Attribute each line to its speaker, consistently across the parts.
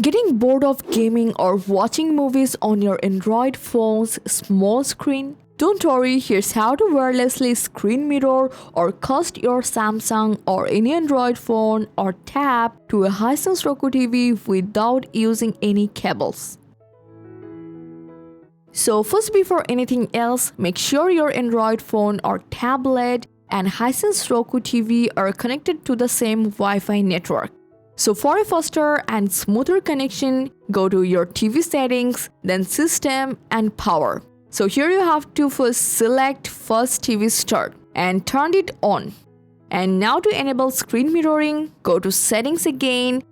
Speaker 1: Getting bored of gaming or watching movies on your Android phone's small screen? Don't worry, here's how to wirelessly screen mirror or cast your Samsung or any Android phone or tab to a HiSense Roku TV without using any cables. So first, before anything else, make sure your Android phone or tablet and HiSense Roku TV are connected to the same Wi-Fi network. So for a faster and smoother connection, go to your TV settings, then System and Power. So here you have to first select First TV Start and turn it on. And now to enable screen mirroring, go to Settings again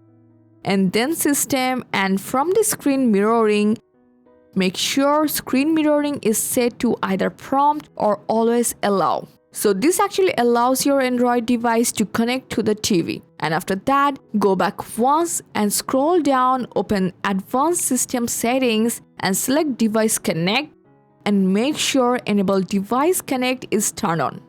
Speaker 1: and then System, and from the screen mirroring, make sure screen mirroring is set to either prompt or always allow. So this actually allows your Android device to connect to the TV. And after that, go back once and scroll down, open Advanced System Settings and select Device Connect and make sure Enable Device Connect is turned on.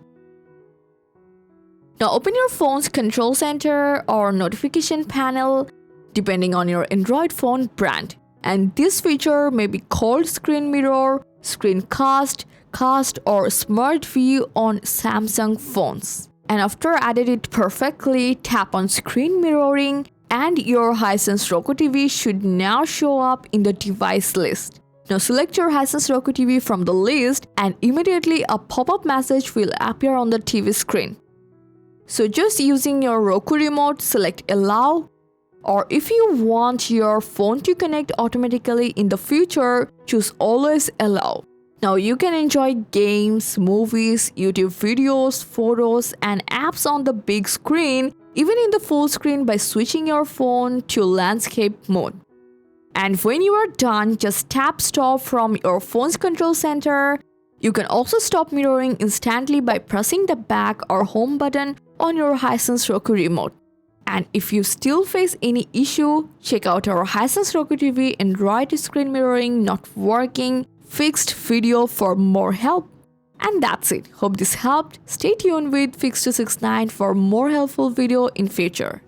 Speaker 1: Now open your phone's control center or notification panel depending on your Android phone brand. And this feature may be called Screen Mirror, Screencast, Cast or Smart View on Samsung phones. And after added it perfectly, tap on Screen Mirroring and your HiSense Roku TV should now show up in the device list. Now select your HiSense Roku TV from the list and immediately a pop-up message will appear on the TV screen. So just using your Roku remote, select Allow, or if you want your phone to connect automatically in the future, choose Always Allow. Now you can enjoy games, movies, YouTube videos, photos, and apps on the big screen, even in the full screen by switching your phone to landscape mode. And when you are done, just tap Stop from your phone's control center. You can also stop mirroring instantly by pressing the back or home button on your HiSense Roku remote. And if you still face any issue, check out our HiSense Roku TV Android screen mirroring not working fixed video for more help. And that's it. Hope this helped. Stay tuned with Fix269 for more helpful video in future.